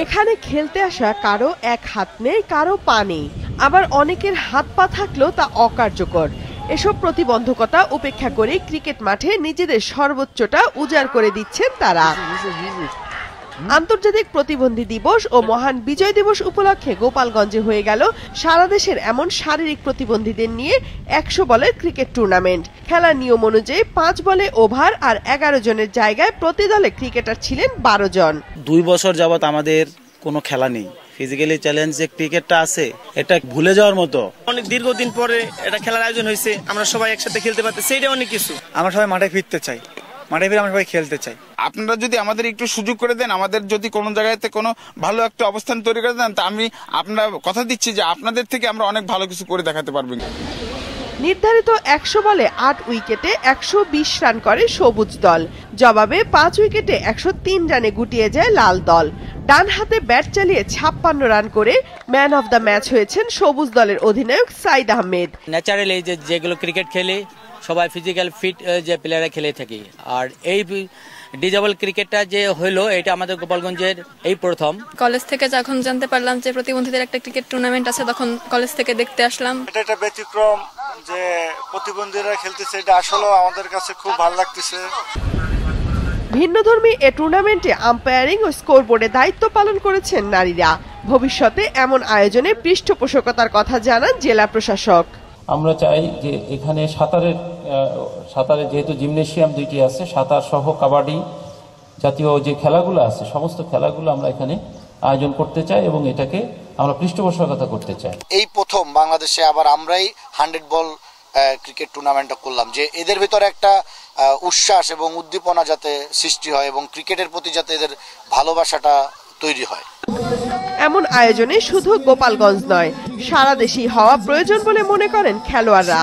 এখানে খেলতে আসা কারো এক হাত নেই, কারো পা নেই, আবার অনেকের হাত পা থাকলেও তা অকার্যকর। এসব প্রতিবন্ধকতা উপেক্ষা করে ক্রিকেট মাঠে নিজেদের সর্বোচ্চটা উজাড় করে দিচ্ছেন তারা। আন্তর্জাতিক প্রতিবন্ধী দিবস ও মহান বিজয় দিবস উপলক্ষে গোপালগঞ্জে হয়ে গেল সারা দেশের এমন শারীরিক প্রতিবন্ধীদের নিয়ে ১০০ বলের ক্রিকেট টুর্নামেন্ট। খেলার নিয়ম অনুযায়ী ৫ বলে ওভার আর ১১ জনের জায়গায় প্রতি দলে ক্রিকেটার ছিলেন ১২ জন। ২ বছর যাবত আমাদের কোনো খেলা নেই। ফিজিক্যালি চ্যালেঞ্জ যে ক্রিকেটটা আছে এটা ভুলে যাওয়ার মতো। অনেক দীর্ঘদিন পরে এটা খেলার আয়োজন হয়েছে, আমরা সবাই একসাথে খেলতে পারতেছি, এটা অনেক কিছু। আমরা সবাই মাঠে ফিরতে চাই, মাঠে ফিরে আমরা সবাই খেলতে চাই। আপনারা যদি আমাদের একটু সুযোগ করে দেন, আমাদের যদি কোনো জায়গাতে কোনো ভালো একটা অবস্থান তৈরি করে দেন, তা আমি আপনারা কথা দিচ্ছি যে আপনাদের থেকে আমরা অনেক ভালো কিছু করে দেখাতে পারবো। নির্ধারিত ১০০ বলে ৮ উইকেটে ১২০ রান করে সবুজ দল। জবাবে ৫ উইকেটে ১০৩ রানে গুটিয়ে যায় লাল দল। ডান হাতে ব্যাট চালিয়ে ৫৬ রান করে ম্যান অফ দ্য ম্যাচ হয়েছেন সবুজ দলের অধিনায়ক সাইদ আহমেদ। ন্যাচারালি যেগুলো ক্রিকেট খেলে সবাই ফিজিক্যাল ফিট যে প্লেয়াররা খেলে থাকি, আর এই ডিজেবল ক্রিকেটটা যে হলো এটা আমাদের গোপালগঞ্জের এই প্রথম। কলেজ থেকে যখন জানতে পারলাম যে প্রতিবন্ধীদের একটা ক্রিকেট টুর্নামেন্ট আছে, তখন কলেজ থেকে দেখতে আসলাম। এটা একটা ব্যতিক্রম যে প্রতিবন্ধীরা খেলতেছে, এটা আসলে আমাদের কাছে খুব ভালো লাগতেছে। ভিন্নধর্মী এ টুর্নামেন্টে আম্পায়ারিং ও স্কোরবোর্ডে দায়িত্ব পালন করেছেন নারীরা। ভবিষ্যতে এমন আয়োজনে পৃষ্ঠপোষকতার কথা জানান জেলা প্রশাসক। আমরা চাই যে এখানে সাঁতারে যেহেতু জিমনেশিয়াম 2টি আছে, সাঁতার সহ কাবাডি জাতীয় যে খেলাগুলো আছে সমস্ত খেলাগুলো আমরা এখানে আয়োজন করতে চাই এবং এটাকে আমরা পৃষ্ঠপোষকতা করতে চাই। এই প্রথম বাংলাদেশে আবার আমরাই 100 বল ক্রিকেট টুর্নামেন্টটা করলাম, যে এদের ভিতরে একটা উচ্ছ্বাস এবং উদ্দীপনা যাতে সৃষ্টি হয় এবং ক্রিকেটের প্রতি যাতে এদের ভালোবাসাটা তৈরি হয়। এমন আয়োজনে শুধু গোপালগঞ্জ নয়, সারা দেশেই হওয়া প্রয়োজন বলে মনে করেন খেলোয়াড়রা।